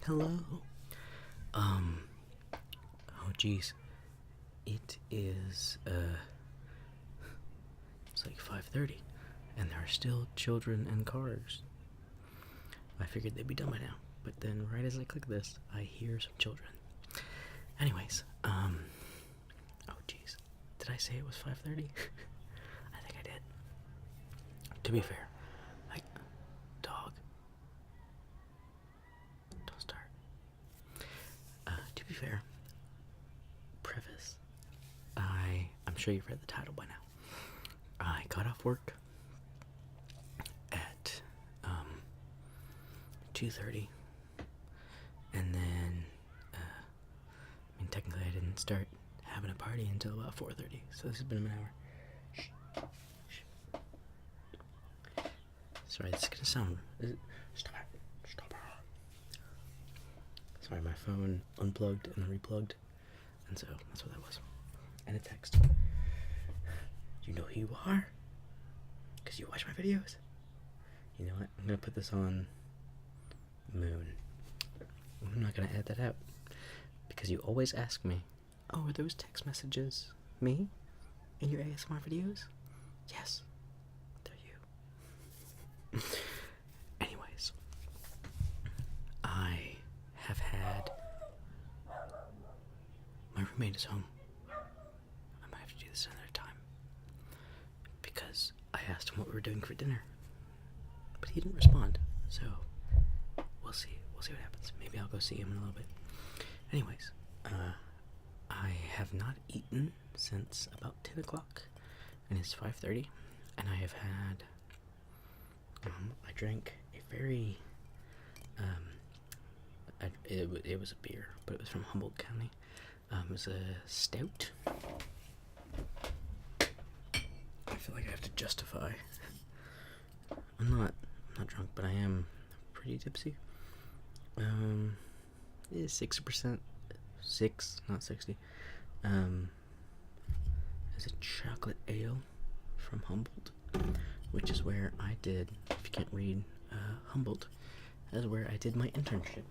Hello. Oh geez. It is, it's like 5:30, and there are still children and cars. I figured they'd be done by now, but then right as I click this, I hear some children. Anyways, oh geez. Did I say it was 5:30? I think I did. To be fair, dog. Don't start. To be fair, preface. I'm sure you've read the title by now. I got off work at 2:30, and then technically I didn't start having a party until about 4:30, so this has been an hour. Shh. Sorry, this is gonna sound. Stop it! Stop it! Sorry, my phone unplugged and replugged, and so that's what that was. And a text. You know who you are? Because you watch my videos. You know what? I'm gonna put this on Moon. I'm not gonna edit that out. Because you always ask me, oh, are those text messages me in your ASMR videos? Yes, they're you. Anyways, I have had. My roommate is home. I might have to do this another time. Because I asked him what we were doing for dinner. But he didn't respond. So, we'll see. We'll see what happens. Maybe I'll go see him in a little bit. Anyways, I have not eaten since about 10 o'clock, and it's 5:30, and I have had, I drank a very, it was a beer, but it was from Humboldt County. It was a stout. I feel like I have to justify. I'm not drunk, but I am pretty tipsy. 60%, 6, not 60. Is a chocolate ale from Humboldt, which is where I did, if you can't read Humboldt, that's where I did my internship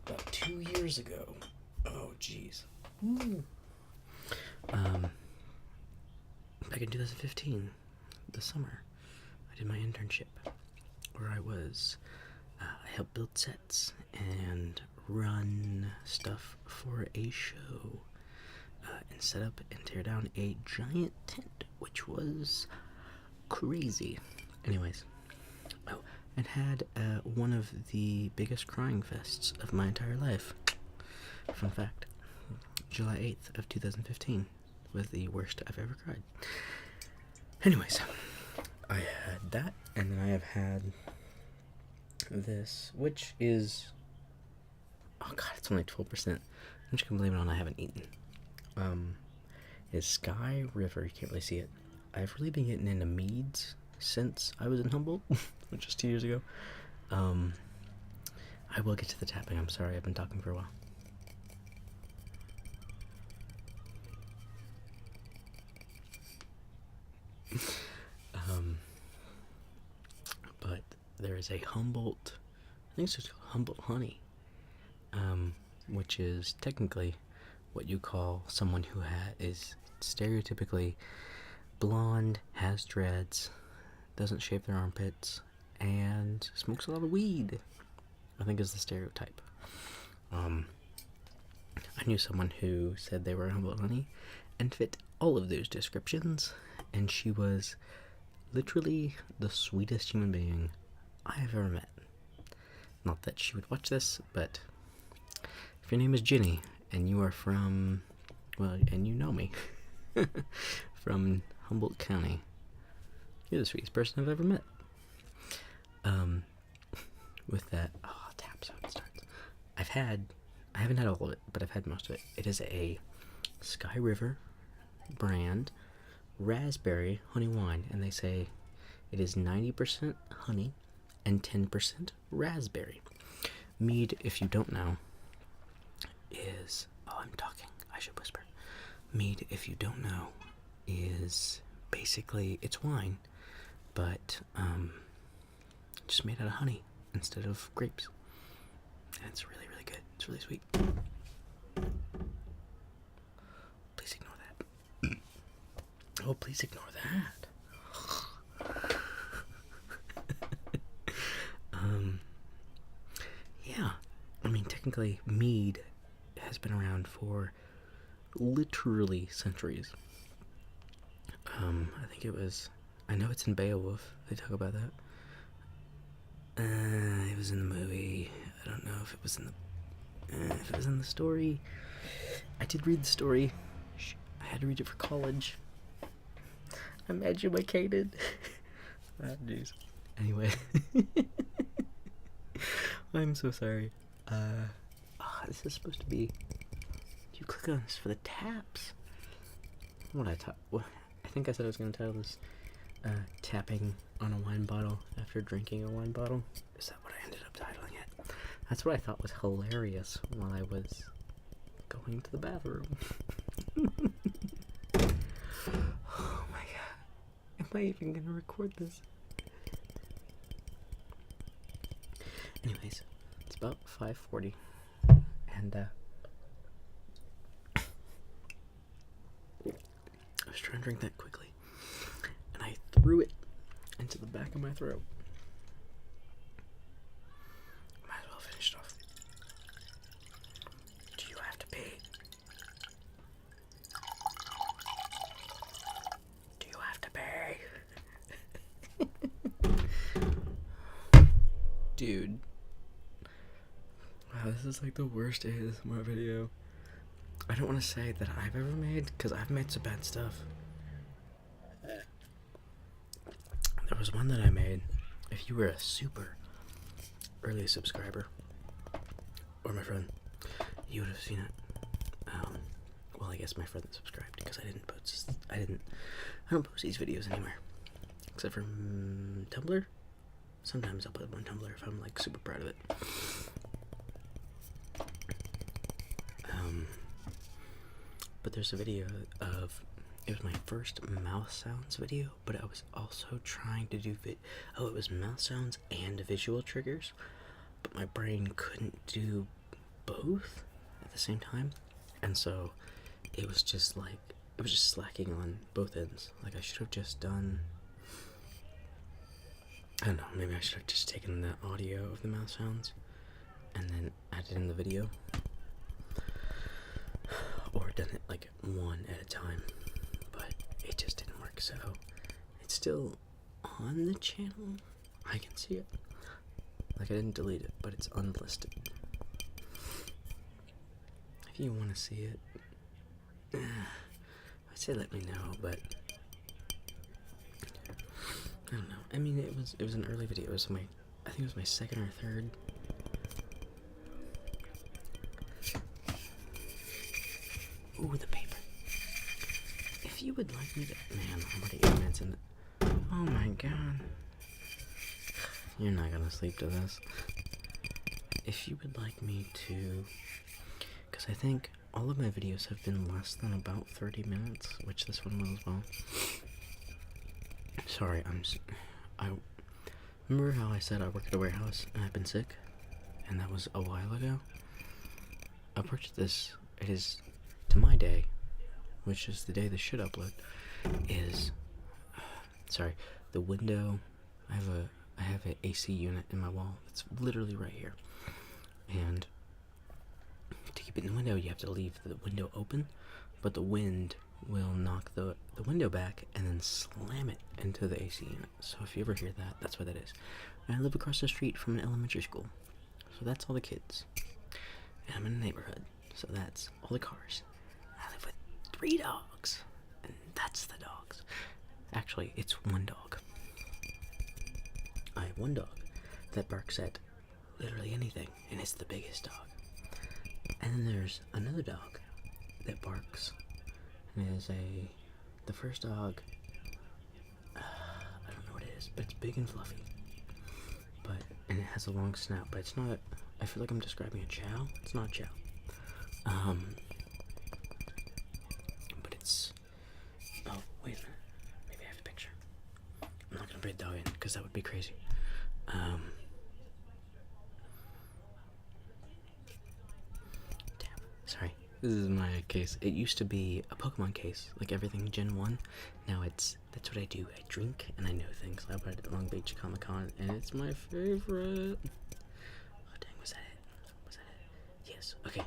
about 2 years ago. Oh, jeez. Back in 2015, the summer, I did my internship where I helped build sets and run stuff for a show, and set up and tear down a giant tent, which was crazy. Anyways, and had one of the biggest crying fests of my entire life. Fun fact, July 8th of 2015 was the worst I've ever cried. Anyways, I had that, and then I have had this, which is, oh god, it's only 12%. I'm just gonna blame it on I haven't eaten. Is Sky River. You can't really see it. I've really been getting into meads since I was in Humboldt, which is 2 years ago. I will get to the tapping. I'm sorry, I've been talking for a while. But there is a Humboldt, I think it's just called Humboldt Honey, which is technically what you call someone who is stereotypically blonde, has dreads, doesn't shave their armpits, and smokes a lot of weed, I think is the stereotype. I knew someone who said they were Humboldt Honey and fit all of those descriptions, and she was literally the sweetest human being I have ever met. Not that she would watch this, but if your name is Jenny and you are from, well, and you know me, from Humboldt County, you're the sweetest person I've ever met. With that, tap sound starts. I haven't had all of it, but I've had most of it. It is a Sky River brand raspberry honey wine, and they say it is 90% honey and 10% raspberry. Mead, if you don't know, is, I'm talking, I should whisper. Mead, if you don't know, is basically, it's wine, but just made out of honey instead of grapes. it's really, really good. It's really sweet. Please ignore that. Oh, please ignore that. Yeah. I mean, technically, mead has been around for literally centuries. I think it was... I know it's in Beowulf. They talk about that. It was in the movie. I don't know if it was in the story. I did read the story. I had to read it for college. I'm educated. Jeez. Anyway. I'm so sorry. This is supposed to be... You click on this for the taps. I think I said I was going to title this tapping on a wine bottle after drinking a wine bottle. Is that what I ended up titling it? That's what I thought was hilarious while I was going to the bathroom. Oh my god. Am I even going to record this? Anyways, it's about 5:40 and I was trying to drink that quickly and I threw it into the back of my throat. Might as well finish it off. Do you have to pee? Do you have to pee? Dude. Wow, this is like the worst ASMR video I don't want to say that I've ever made, because I've made some bad stuff. There was one that I made. If you were a super early subscriber, or my friend, you would have seen it. Well, I guess my friend subscribed because I don't post these videos anywhere, except for Tumblr. Sometimes I'll put them on Tumblr if I'm like super proud of it. But there's a video of, it was my first mouth sounds video, but I was also trying to do it was mouth sounds and visual triggers, but my brain couldn't do both at the same time, and so it was just slacking on both ends. Like I should have just done, I don't know, maybe I should have just taken the audio of the mouth sounds and then added in the video, or done it like one at a time, but it just didn't work. So it's still on the channel. I can see it. Like I didn't delete it, but it's unlisted. If you want to see it, I'd say let me know, but I don't know. I mean, it was an early video. I think it was my second or third. Ooh, the paper. If you would like me to... Man, I'm already 8 minutes in. Oh my god. You're not gonna sleep to this. If you would like me to... Because I think all of my videos have been less than about 30 minutes, which this one will as well. Sorry, I remember how I said I work at a warehouse and I've been sick? And that was a while ago? I purchased this. It is... to my day, which is the day this should upload, is the window. I have an AC unit in my wall. It's literally right here, and to keep it in the window, you have to leave the window open, but the wind will knock the window back and then slam it into the AC unit. So if you ever hear that, that's what that is. And I live across the street from an elementary school, so that's all the kids, and I'm in a neighborhood, so that's all the cars. I live with 3 dogs, and that's the dogs. Actually, it's 1 dog. I have 1 dog that barks at literally anything, and it's the biggest dog. And then there's another dog that barks, and it is the first dog, I don't know what it is, but it's big and fluffy. And it has a long snout, but it's not, I feel like I'm describing a chow. It's not a chow. But it's, oh, wait a minute, maybe I have a picture. I'm not gonna bring the dog in, because that would be crazy. This is my case. It used to be a Pokemon case, like everything Gen 1. Now that's what I do. I drink and I know things. I bought it at Long Beach Comic Con and it's my favorite. Oh dang, was that it? Was that it? Yes. Okay.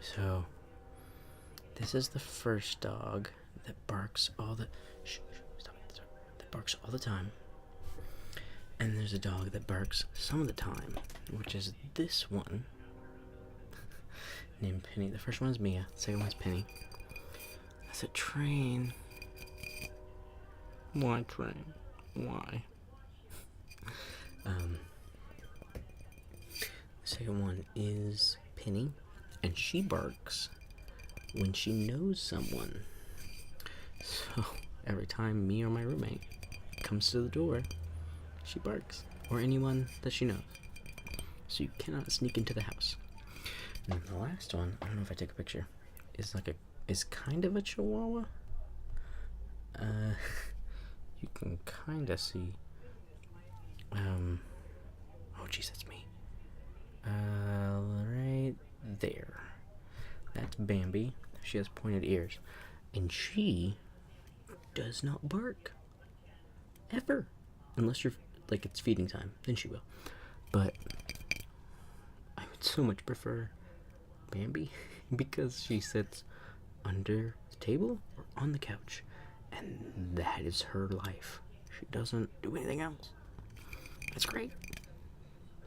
So this is the first dog that barks all the stop it. That barks all the time. And there's a dog that barks some of the time, which is this one. Named Penny. The first one is Mia, the second one's Penny. That's a train. Why train? Why? The second one is Penny, and she barks when she knows someone. So every time me or my roommate comes to the door, she barks, or anyone that she knows. So you cannot sneak into the house. And the last one, I don't know if I take a picture, is kind of a Chihuahua. You can kind of see. Oh jeez, that's me. Right there. That's Bambi. She has pointed ears, and she does not bark ever, unless you're like it's feeding time. Then she will. But I would so much prefer Bambi because she sits under the table or on the couch, and that is her life. She doesn't do anything else. It's great.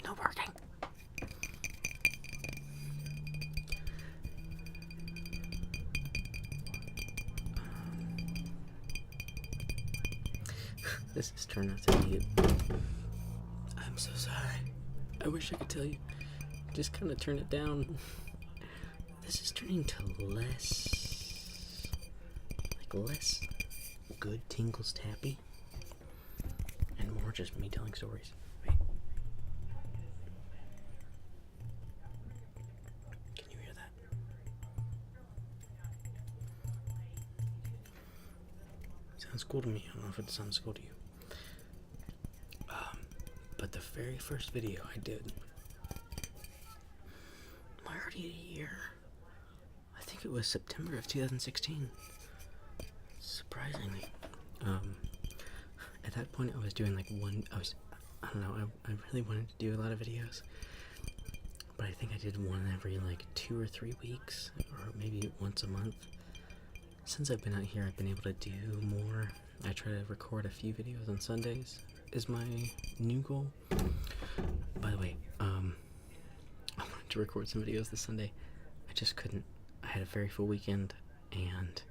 No barking. This has turned out to be I'm so sorry. I wish I could tell you. Just kind of turn it down. This is turning to less good Tingles Tappy and more just me telling stories. Wait. Can you hear that? Sounds cool to me. I don't know if it sounds cool to you. But the very first video I did, already a year. I think it was September of 2016. Surprisingly. At that point I was doing like I don't know, I really wanted to do a lot of videos. But I think I did one every like 2 or 3 weeks, or maybe once a month. Since I've been out here, I've been able to do more. I try to record a few videos on Sundays is my new goal. By the way, I wanted to record some videos this Sunday. I just couldn't. I had a very full weekend, and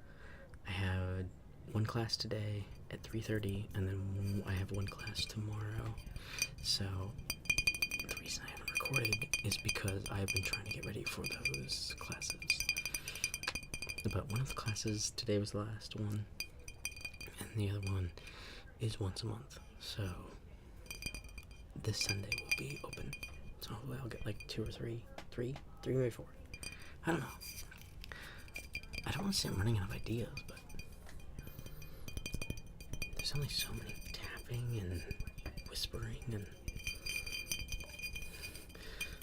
I had one class today at 3:30, and then I have one class tomorrow. So the reason I haven't recorded is because I've been trying to get ready for those classes. But one of the classes today was the last one, and the other one is once a month. So this Sunday will be open. So hopefully I'll get like 2 or 3, maybe 4. I don't know. I don't want to say I'm running out of ideas, but there's only so many tapping and whispering and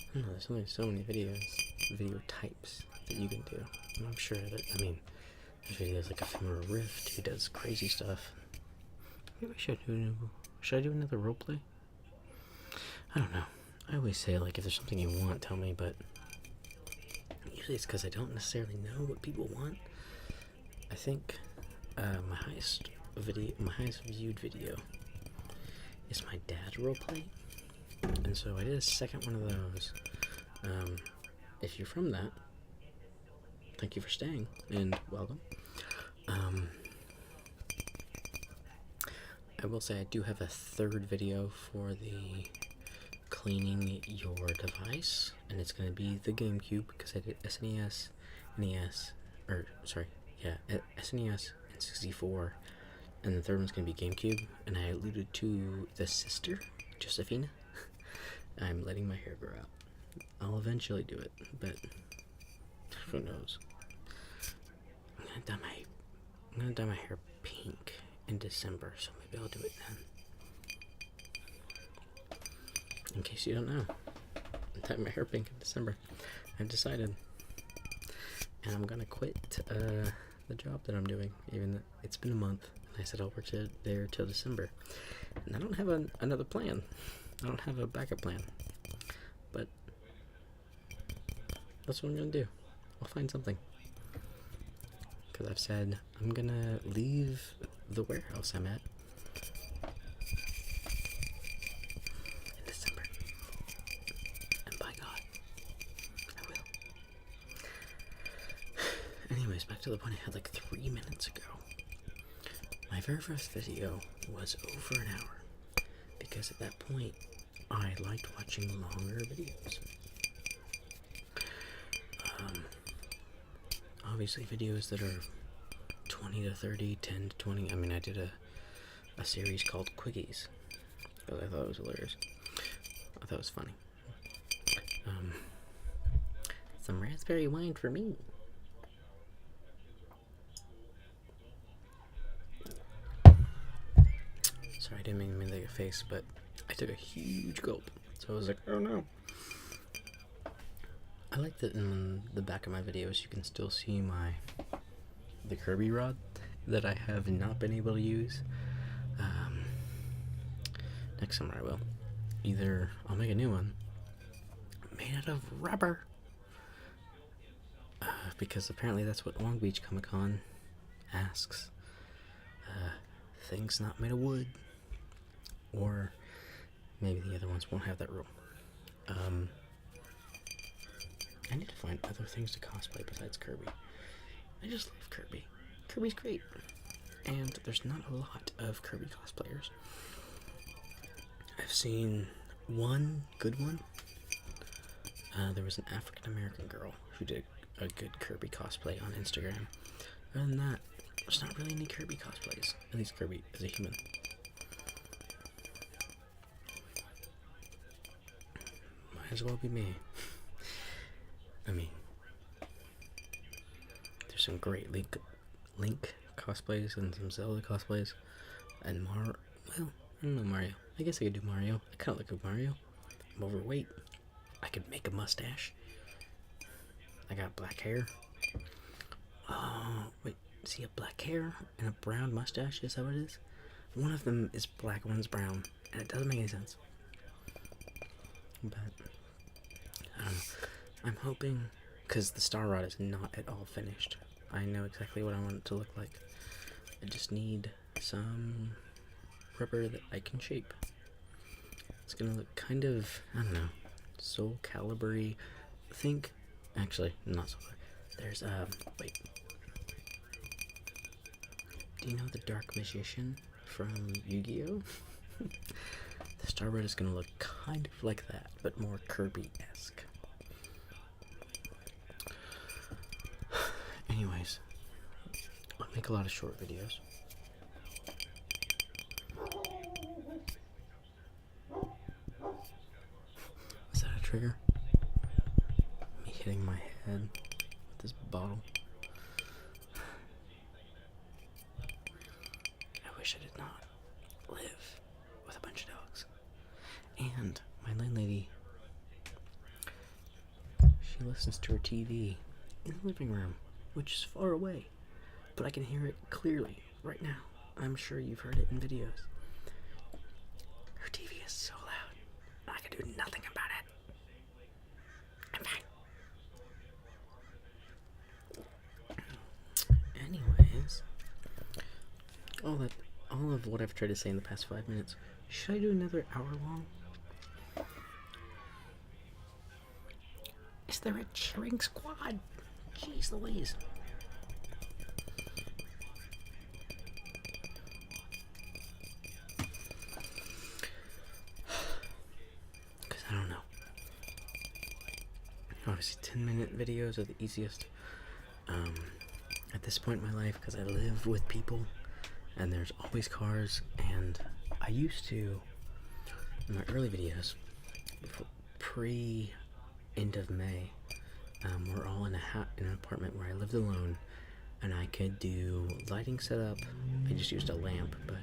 I don't know, there's only so many video types that you can do. And I'm sure that, I mean, there's videos like Ephemeral Rift who does crazy stuff. Maybe should I do another roleplay? I don't know. I always say, like, if there's something you want, tell me, but usually it's because I don't necessarily know what people want. I think my highest viewed video is my dad roleplay, and so I did a second one of those. If you're from that, thank you for staying, and welcome. I will say I do have a third video for the cleaning your device, and it's going to be the GameCube, because I did SNES, SNES and 64, and the third one's going to be GameCube, and I alluded to the sister, Josephina. I'm letting my hair grow out. I'll eventually do it, but who knows. I'm gonna dye my hair pink in December, so maybe I'll do it then. In case you don't know, I dyed my hair pink in December. I've decided. and I'm gonna quit the job that I'm doing, even though it's been a month. And I said I'll work there till December, and I don't have another plan. I don't have a backup plan, but that's what I'm gonna do. I'll find something, because I've said I'm gonna leave the warehouse I'm at in December, and by God, I will. Anyways, back to the point I had like 3 minutes ago. My very first video was over an hour, because at that point, I liked watching longer videos. Obviously videos that are 20 to 30, 10 to 20. I mean, I did a series called Quickies, because I thought it was hilarious. I thought it was funny. Some raspberry wine for me. Sorry, I didn't mean to make a face, but I took a huge gulp, so I was like, oh no. I like that in the back of my videos you can still see the Kirby rod that I have not been able to use. Next summer I will. Either I'll make a new one made out of rubber, because apparently that's what Long Beach Comic Con asks. Things not made of wood, or maybe the other ones won't have that rule. I need to find other things to cosplay besides Kirby. I just love Kirby. Kirby's great. And there's not a lot of Kirby cosplayers. I've seen one good one. There was an African American girl who did a good Kirby cosplay on Instagram. Other than that, there's not really any Kirby cosplays. At least Kirby as a human. Might as well be me. I mean, there's some great Link cosplays and some Zelda cosplays, and well, I don't know Mario. I guess I could do Mario. I kind of look like Mario. I'm overweight. I could make a mustache. I got black hair. Oh, wait, see a black hair and a brown mustache? Is that what it is? One of them is black, one's brown, and it doesn't make any sense. But I don't know. I'm hoping, because the Star Rod is not at all finished. I know exactly what I want it to look like. I just need some rubber that I can shape. It's gonna look kind of, I don't know, Soul Calibur-y. Think, actually, not Soul Calibur. There's, wait. Do you know the Dark Magician from Yu-Gi-Oh? The Star Rod is gonna look kind of like that, but more Kirby-esque. Anyways, I make a lot of short videos. Is that a trigger? Me hitting my head with this bottle. I wish I did not live with a bunch of dogs. And my landlady, she listens to her TV in the living room, which is far away, but I can hear it clearly right now. I'm sure you've heard it in videos. Her TV is so loud, I can do nothing about it. I'm fine. Anyways, all of what I've tried to say in the past 5 minutes, should I do another hour long? Is there a cheering squad? Jeez Louise. Because I don't know. Obviously 10-minute videos are the easiest. At this point in my life, because I live with people and there's always cars, and I used to, in my early videos, pre-end of May, we're all in an apartment where I lived alone, and I could do lighting setup. I just used a lamp, but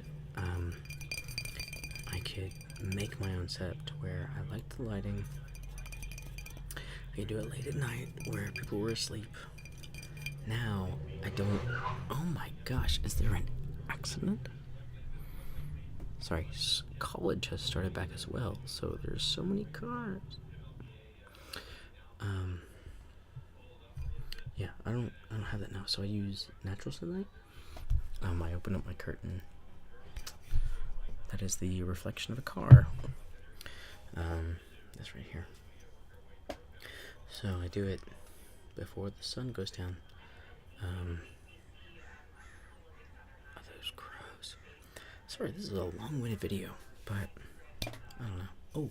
I could make my own setup to where I liked the lighting. I could do it late at night where people were asleep, now I don't. Oh my gosh, is there an accident? Sorry, college has started back as well, so there's so many cars. Yeah, I don't have that now, so I use natural sunlight. I open up my curtain. That is the reflection of a car. That's right here. So I do it before the sun goes down. Are those crows? Sorry, this is a long-winded video, but I don't know. Oh,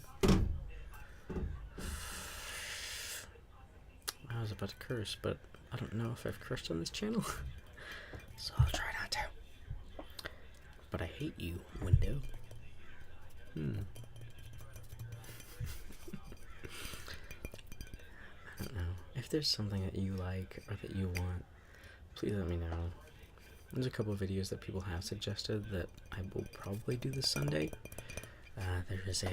I was about to curse, but I don't know if I've cursed on this channel, so I'll try not to. But I hate you, window. I don't know. If there's something that you like or that you want, please let me know. There's a couple of videos that people have suggested that I will probably do this Sunday. There is a...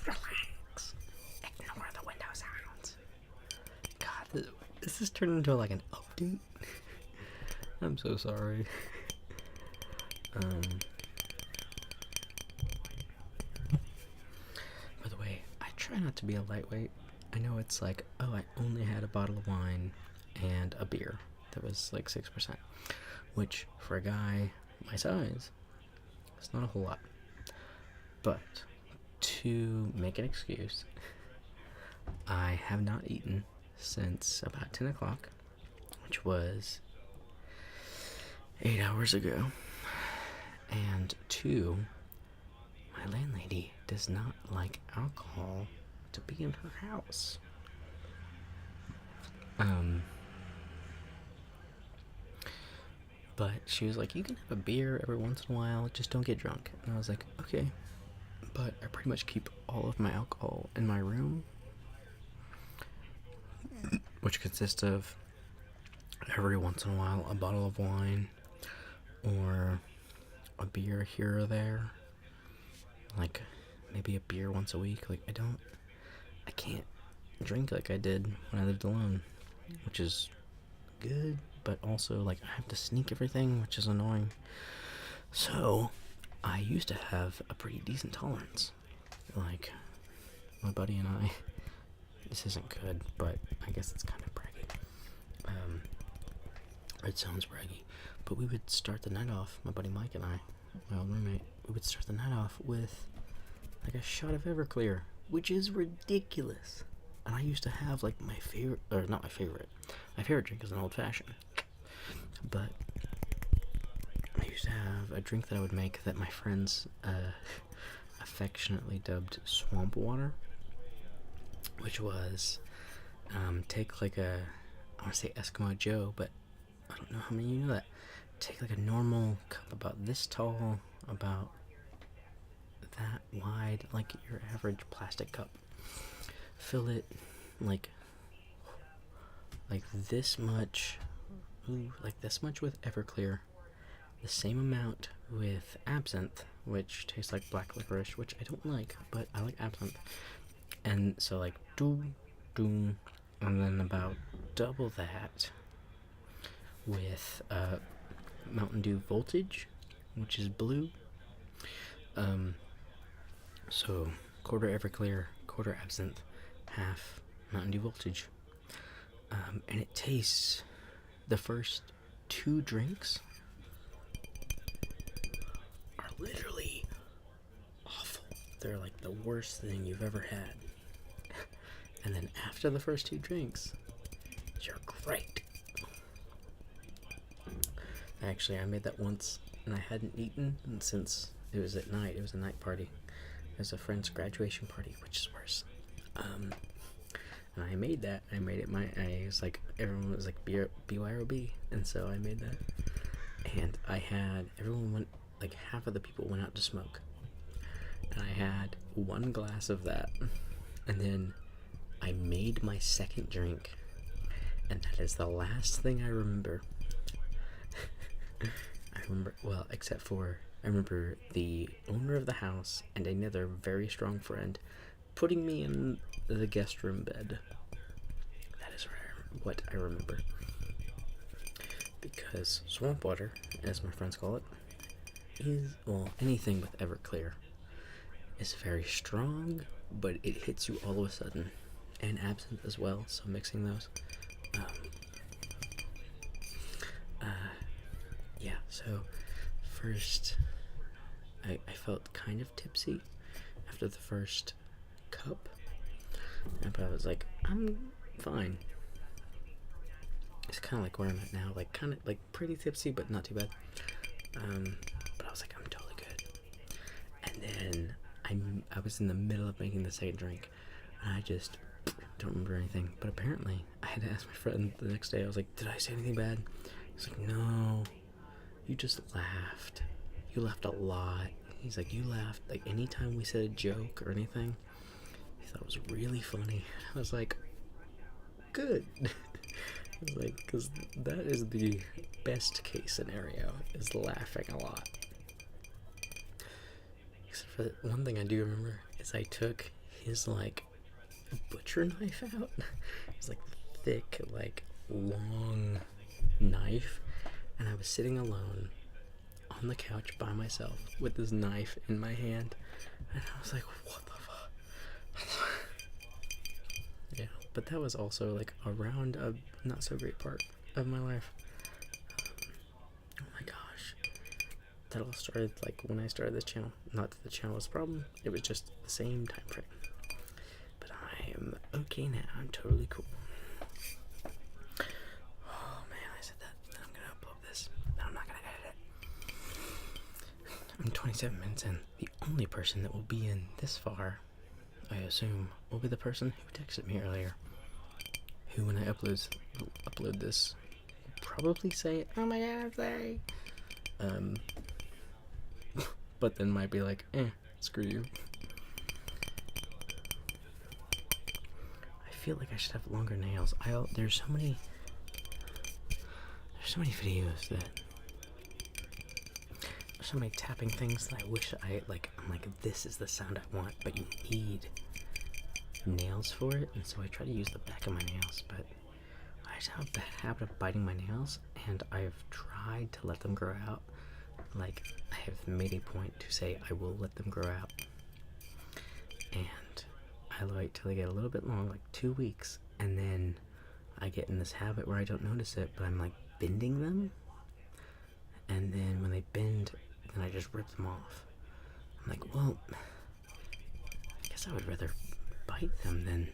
Relax. Ignore the window sounds. God, this has turned into like an update. I'm so sorry. By the way, I try not to be a lightweight. I know it's like, oh, I only had a bottle of wine and a beer that was like 6%, which for a guy my size, it's not a whole lot. But to make an excuse, I have not eaten since about 10 o'clock, which was 8 hours ago. And 2, my landlady does not like alcohol to be in her house. But she was like, you can have a beer every once in a while, just don't get drunk. And I was like, okay. But I pretty much keep all of my alcohol in my room, which consists of every once in a while a bottle of wine or a beer here or there, like maybe a beer once a week. Like I can't drink like I did when I lived alone, which is good, but also like I have to sneak everything, which is annoying. So I used to have a pretty decent tolerance. Like my buddy and I, this isn't good, but I guess it's kind of braggy. It sounds braggy, but we would start the night off, my buddy Mike and I, my old roommate, we would start the night off with like a shot of Everclear, which is ridiculous. And I used to have like my favorite, or not my favorite drink is an old fashioned, but I used to have a drink that I would make that my friends affectionately dubbed swamp water, which was take like a, I want to say Eskimo Joe, but I don't know how many of you know that. Take like a normal cup about this tall, about that wide, like your average plastic cup. Fill it like this much, like this much with Everclear, the same amount with absinthe, which tastes like black licorice, which I don't like, but I like absinthe. And so like doom, and then about double that with Mountain Dew Voltage, which is blue. So quarter Everclear, quarter absinthe, half Mountain Dew Voltage. And it tastes, the first 2 drinks are literally awful. They're like the worst thing you've ever had. And then after the first 2 drinks, you're great. Actually, I made that once, and I hadn't eaten since it was at night. It was a night party. It was a friend's graduation party, which is worse. And I made that. I made it I was like, everyone was like BYOB, and so I made that. And everyone went, like half of the people went out to smoke. And I had 1 glass of that, and then I made my second drink, and that is the last thing I remember. I remember, well, except for, I remember the owner of the house and another very strong friend putting me in the guest room bed. That is what I remember. Because swamp water, as my friends call it, is, well, anything with Everclear is very strong, but it hits you all of a sudden. And absinthe as well, so mixing those. Yeah, so first, I felt kind of tipsy after the first cup, but I was like, I'm fine. It's kind of like where I'm at now, like kind of like pretty tipsy, but not too bad. But I was like, I'm totally good. And then I was in the middle of making the second drink, and I just don't remember anything. But apparently, I had to ask my friend the next day. I was like, did I say anything bad? He's like, no, you just laughed. You laughed a lot. He's like, you laughed like anytime we said a joke or anything. He thought it was really funny. I was like, good. I was like, because that is the best case scenario, is laughing a lot. Except for one thing I do remember is I took his like butcher knife out. It's like thick, like long knife, and I was sitting alone on the couch by myself with this knife in my hand, and I was like, what the fuck? Yeah, but that was also like around a not so great part of my life. Oh my gosh, that all started like when I started this channel. Not that the channel was a problem, it was just the same time frame. But I am okay now. I'm totally cool. Oh man, I said that. Then I'm gonna upload this. No, I'm not gonna edit it. I'm 27 minutes in. The only person that will be in this far, I assume, will be the person who texted me earlier. Who, when I upload this, will probably say, "Oh my god, sorry." But then might be like, screw you. I feel like I should have longer nails. There's so many videos that, there's so many tapping things that I wish I'm like, this is the sound I want, but you need nails for it, and so I try to use the back of my nails, but I just have the habit of biting my nails, and I've tried to let them grow out. Like, I have made a point to say I will let them grow out, and I wait till they get a little bit long, like 2 weeks, and then I get in this habit where I don't notice it, but I'm like bending them, and then when they bend, then I just rip them off. I'm like, well, I guess I would rather bite them than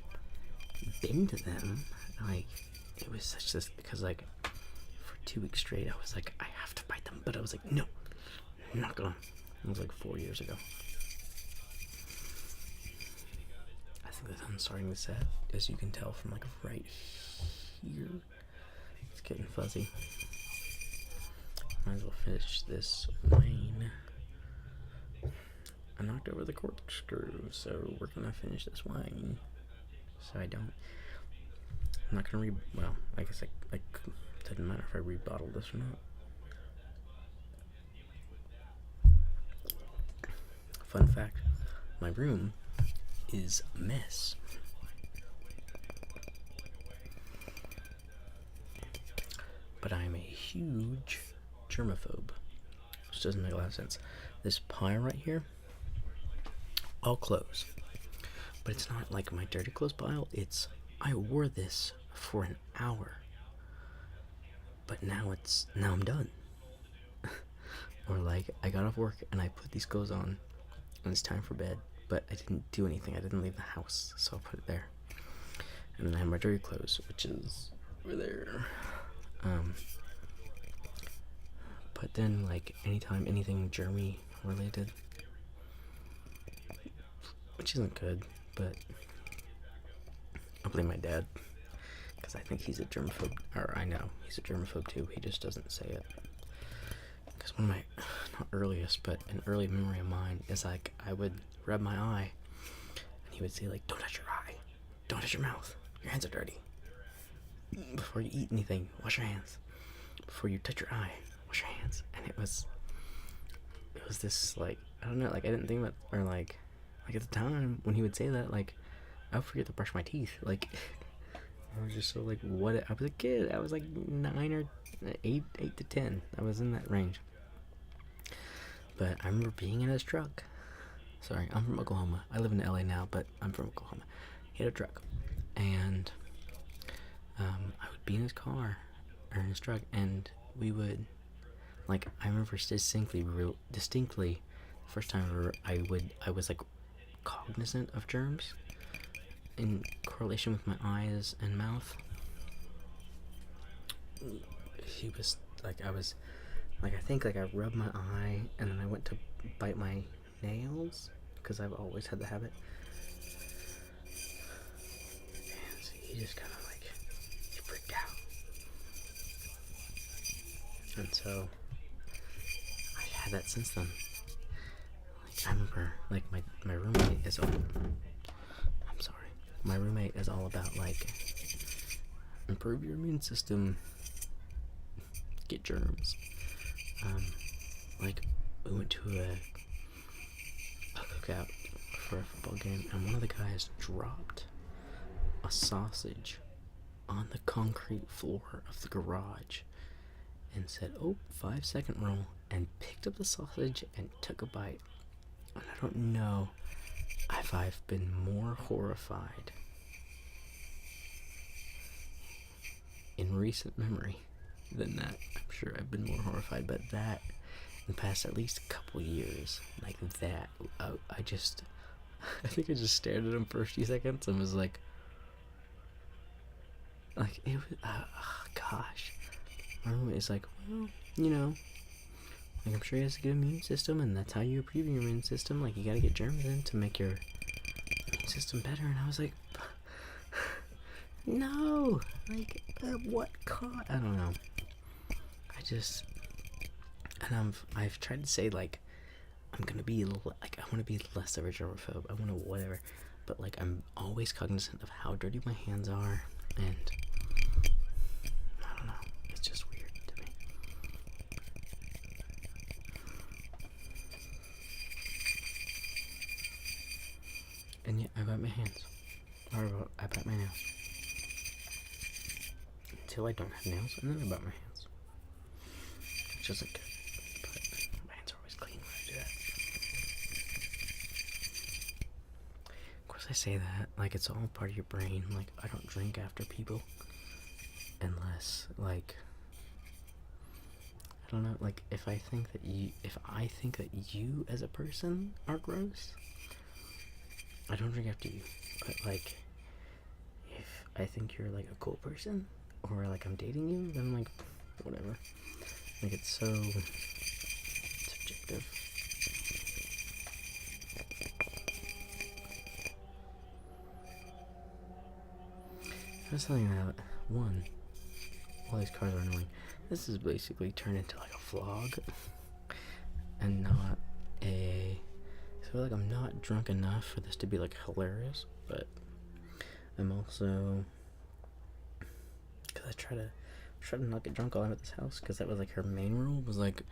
bend them. Like, it was such this, because like for 2 weeks straight I was like, I have to bite them, but I was like, no, I'm not gonna. It was like 4 years ago. I think the sun's starting to set, as you can tell from like right here. It's getting fuzzy. Might as well finish this wine. I knocked over the corkscrew, so we're gonna finish this wine. So I'm not gonna well, I guess I doesn't matter if I rebottle this or not. Fun fact, my room is a mess. But I'm a huge germaphobe, which doesn't make a lot of sense. This pile right here, all clothes. But it's not like my dirty clothes pile, it's, I wore this for an hour. But now I'm done. Or like, I got off work and I put these clothes on and it's time for bed, but I didn't do anything. I didn't leave the house, so I put it there. And then I have my dirty clothes, which is over there. But then, like, anytime anything germy related, which isn't good, but I blame my dad, because I think he's a germaphobe, or I know he's a germaphobe too, he just doesn't say it. Because one of my, not earliest, but an early memory of mine is like, I would rub my eye, and he would say like, don't touch your eye, don't touch your mouth, your hands are dirty. Before you eat anything, wash your hands. Before you touch your eye, wash your hands. And it was this, like, I don't know, like, I didn't think about, or like at the time when he would say that, like, I would forget to brush my teeth. Like, I was just so, like, what? I was a kid. I was like 9 or 8 to 10. I was in that range. But I remember being in his truck. Sorry, I'm from Oklahoma. I live in LA now, but I'm from Oklahoma. He had a truck, and I would be in his car or in his truck, and we would, like, I remember distinctly, the first time I was like cognizant of germs in correlation with my eyes and mouth. He was like, I was like, I think, like, I rubbed my eye and then I went to bite my nails because I've always had the habit. And so he just kind of, like, he freaked out. And so I had that since then. Like, I remember, like, my roommate is all, I'm sorry, my roommate is all about, like, improve your immune system, get germs. Like, we went to a cookout for a football game, and one of the guys dropped a sausage on the concrete floor of the garage and said, "Oh, 5-second rule," and picked up the sausage and took a bite. And I don't know if I've been more horrified in recent memory than that. I'm sure I've been more horrified, but that, in the past at least couple years, like that, I think I just stared at him for a few seconds and was like it was, gosh. My roommate is like, well, you know, like, I'm sure he has a good immune system, and that's how you improve your immune system. Like, you gotta get germs in to make your immune system better. And I was like, no, like, what cost? I don't know. I've tried to say, like, I'm gonna be, like, I want to be less of a germaphobe. I want to whatever, but, like, I'm always cognizant of how dirty my hands are, and I don't know. It's just weird to me. And yet, I bite my hands, or I bite my nails until I don't have nails, and then I bite my hands, which isn't good. But my hands are always clean when I do that. Of course, I say that like it's all part of your brain. Like, I don't drink after people unless, like, I don't know, like, if I think that you as a person are gross, I don't drink after you. But, like, if I think you're, like, a cool person, or, like, I'm dating you, then, like, whatever. Like, it's so subjective. I was telling you that, one, all these cars are annoying. This is basically turned into, like, a vlog, and not a... I feel like I'm not drunk enough for this to be, like, hilarious, but I'm also... because I try to not get drunk while I'm at this house, because that was, like, her main rule, was, like,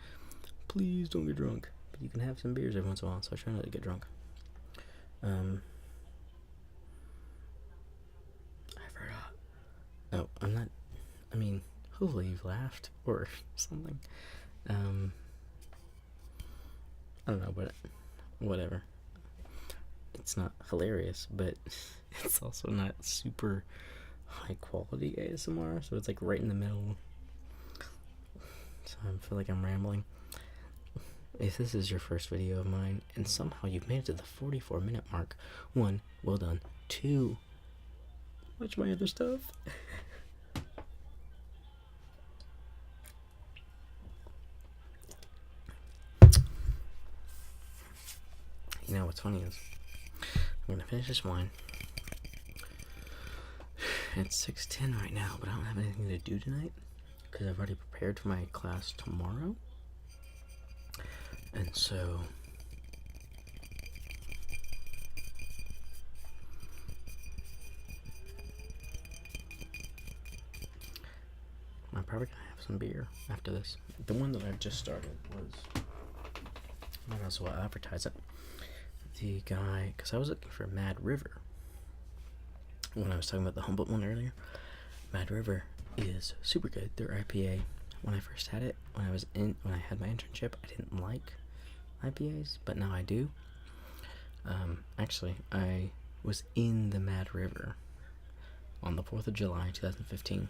please don't get drunk, but you can have some beers every once in a while, so I try not to get drunk. I forgot. Oh, I'm not... I mean, hopefully you've laughed, or something. I don't know, but whatever. It's not hilarious, but it's also not super high quality ASMR, so it's, like, right in the middle. So I feel like I'm rambling. If this is your first video of mine, and somehow you've made it to the 44-minute mark, 1, well done. 2, watch my other stuff. You know what's funny is, I'm gonna finish this wine. It's 6:10 right now, but I don't have anything to do tonight because I've already prepared for my class tomorrow. And so my probably gonna have some beer after this. The one that I just started was, I might as well advertise it. The guy, because I was looking for Mad River when I was talking about the Humboldt one earlier. Mad River is super good. Their IPA, when I first had it, when I had my internship, I didn't like IPAs, but now I do. Actually, I was in the Mad River on the 4th of July 2015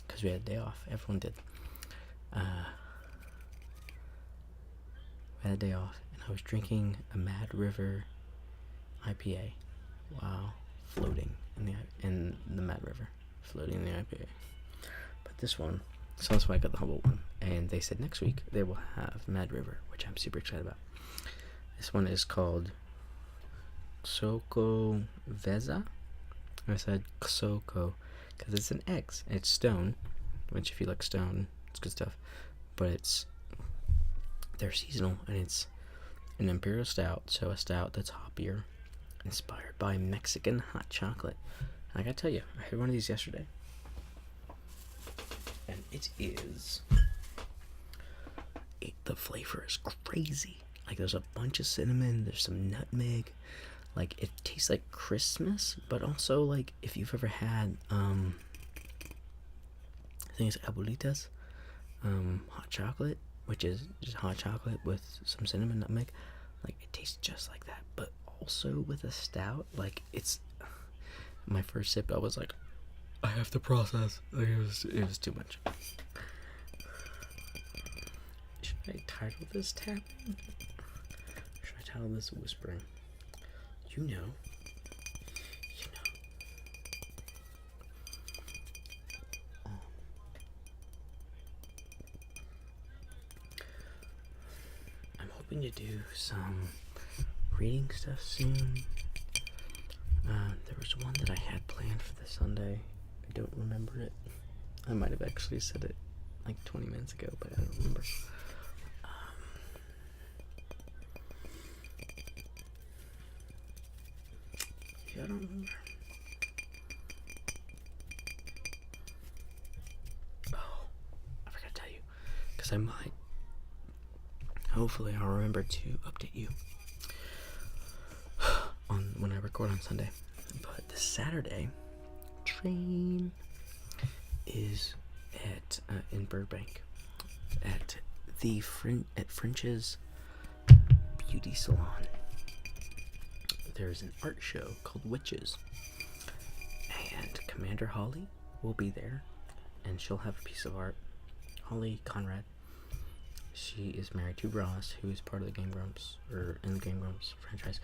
because we had a day off. Everyone did. We had a day off, and I was drinking a Mad River IPA while floating in the Mad River, floating in the IPA. But this one, so that's why I got the Humboldt one, and they said next week they will have Mad River, which I'm super excited about. This one is called Xoko Veza. I said Xoko because it's an X. It's stone, which if you like stone, it's good stuff. But they're seasonal, and it's an imperial stout, so a stout that's hoppier, inspired by Mexican hot chocolate. And I gotta tell you, I had one of these yesterday, and the flavor is crazy. Like, there's a bunch of cinnamon, there's some nutmeg. Like, it tastes like Christmas, but also, like, if you've ever had, I think it's Abuelitas, hot chocolate, which is just hot chocolate with some cinnamon, nutmeg. Like, it tastes just like that, but also with a stout. Like, it's, my first sip, I was like, I have to process. Like, it was too much. Should I title this tapping? Should I title this whispering? You know. I'm hoping to do some reading stuff soon. There was one that I had planned for this Sunday. I don't remember it. I might have actually said it like 20 minutes ago, but I don't remember. I don't remember. Oh, I forgot to tell you, because I might. Hopefully, I'll remember to update you on when I record on Sunday. But this Saturday, train is at in Burbank at French's Beauty Salon. There's an art show called Witches, and Commander Holly will be there, and she'll have a piece of art. Holly Conrad. She is married to Ross, who is part of the Game Grumps, or in the Game Grumps franchise.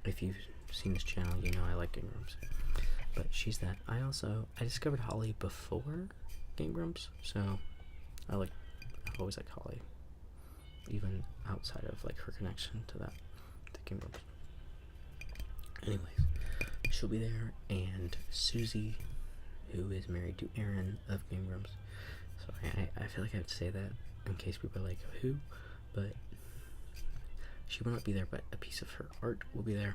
If you've seen this channel, you know I like Game Grumps. But she's that. I discovered Holly before Game Grumps, so I've always liked Holly, even outside of like her connection to Game Grumps. Anyways, she'll be there, and Susie, who is married to Aaron of Game Grumps. So I feel like I have to say that in case people are like, who? But she will not be there, but a piece of her art will be there.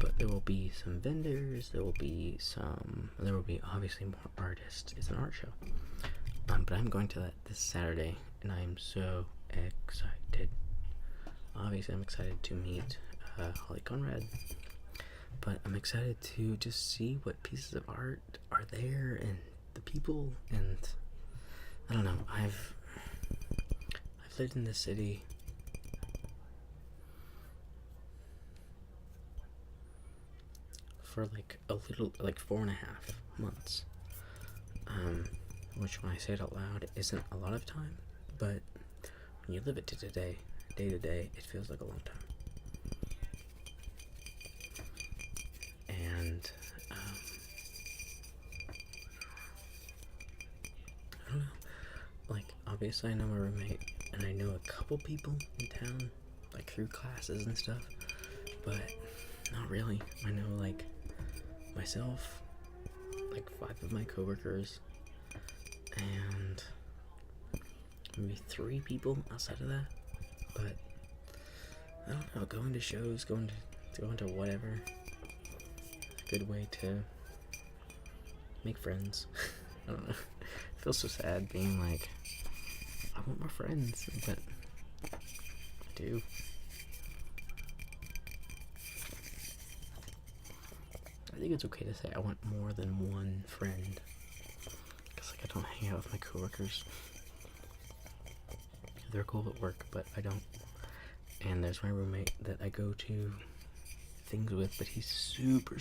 But there will be some vendors, there will be obviously more artists. It's an art show. But I'm going to that this Saturday, and I'm so excited. Obviously, I'm excited to meet Holly Conrad, but I'm excited to just see what pieces of art are there and the people. And I don't know. I've lived in this city for like 4.5 months. Which, when I say it out loud, isn't a lot of time, but when you live it day to day, it feels like a long time. And I don't know. Like, obviously, I know my roommate, and I know a couple people in town, like through classes and stuff, but not really. I know like myself, like 5 of my coworkers, and maybe 3 people outside of that. But I don't know, going to shows, going to whatever, a good way to make friends. I don't know. feel so sad being like, I want more friends, but I do. I think it's okay to say I want more than one friend. Because like I don't hang out with my coworkers. They're cool at work, but I don't. And there's my roommate that I go to things with, but he's super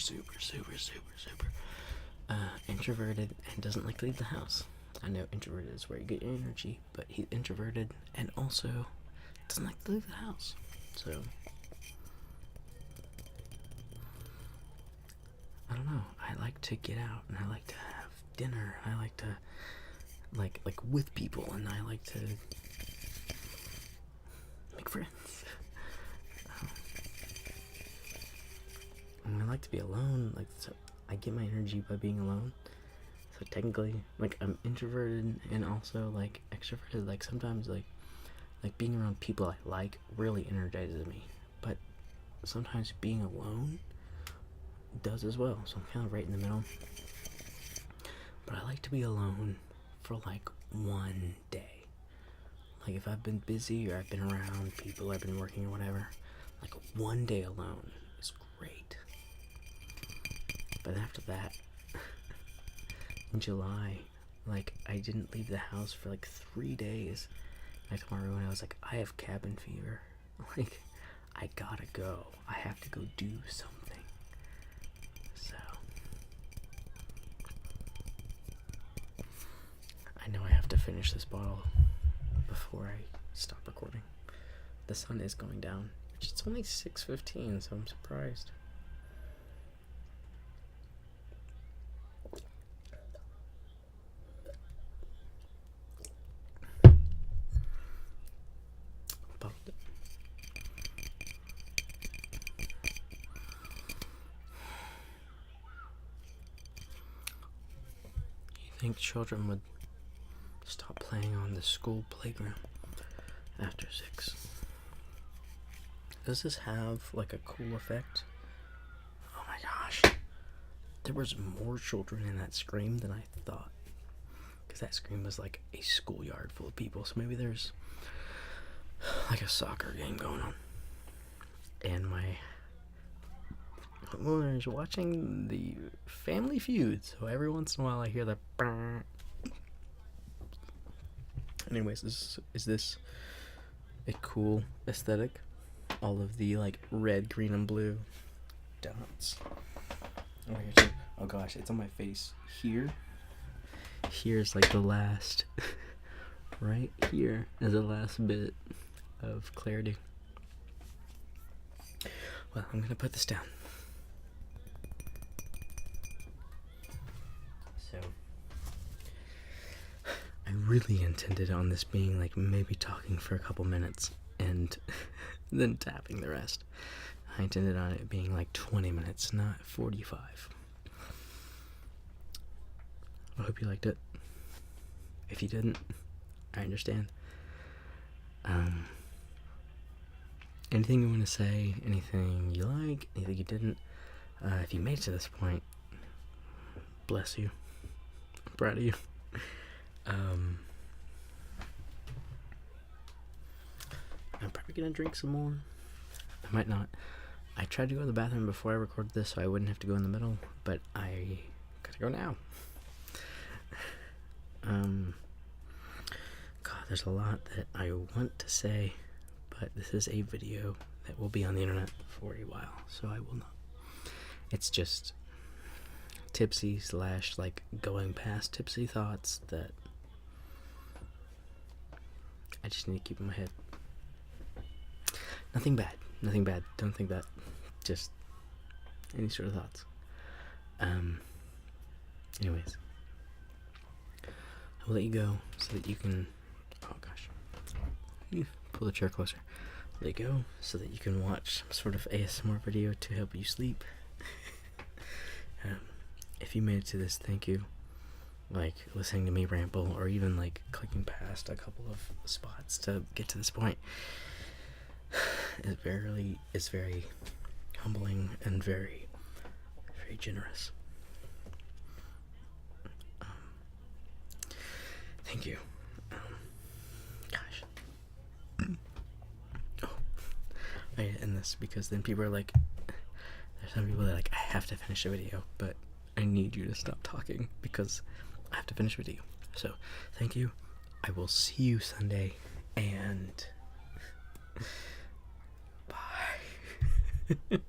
introverted and doesn't like to leave the house. I know introverted is where you get your energy, but he's introverted and also doesn't like to leave the house. So I don't know. I like to get out and I like to have dinner. I like to like with people, and I like to make friends. And I like to be alone. Like, so I get my energy by being alone. So technically, like, I'm introverted and also like extroverted. Like sometimes like being around people I like really energizes me. But sometimes being alone does as well. So I'm kind of right in the middle. But I like to be alone for like one day. Like if I've been busy or I've been around people, I've been working or whatever, like one day alone is great. But after that, in July, like I didn't leave the house for like 3 days. I told my roommate, I was like, I have cabin fever. Like, I gotta go. I have to go do something. So I know I have to finish this bottle before I stop recording. The sun is going down, which it's only 6:15, so I'm surprised. Bottled it. You think children would stop playing on the school playground after 6? Does this have like a cool effect? Oh my gosh. There was more children in that scream than I thought. Because that scream was like a schoolyard full of people. So maybe there's like a soccer game going on. And my homeowner is watching the Family Feud. So every once in a while I hear the brrr. Anyways, is this a cool aesthetic? All of the like red, green, and blue dots. Oh, here too. Oh gosh, it's on my face. Here's like the last, right here is the last bit of clarity. Well, I'm gonna put this down. So, I really intended on this being like maybe talking for a couple minutes and then tapping the rest. I intended on it being like 20 minutes, not 45. I hope you liked it. If you didn't, I understand. Anything you want to say, anything you like, anything you didn't, if you made it to this point, bless you. I'm proud of you. I'm probably gonna drink some more. I might not. I tried to go to the bathroom before I recorded this so I wouldn't have to go in the middle, but I gotta go now. God, there's a lot that I want to say, but this is a video that will be on the internet for a while, so I will not. It's just tipsy / like going past tipsy thoughts that I just need to keep in my head. Nothing bad. Don't think that. Just any sort of thoughts. Anyways, I will let you go so that you can. Oh gosh, you pull the chair closer. Let you go so that you can watch some sort of ASMR video to help you sleep. If you made it to this, thank you. Like listening to me ramble, or even like clicking past a couple of spots to get to this point. It's very humbling and very generous. thank you. Gosh. Oh, I end this because then people are like, there's some people that are like, I have to finish the video, but I need you to stop talking because I have to finish the video. So, thank you. I will see you Sunday, and bye.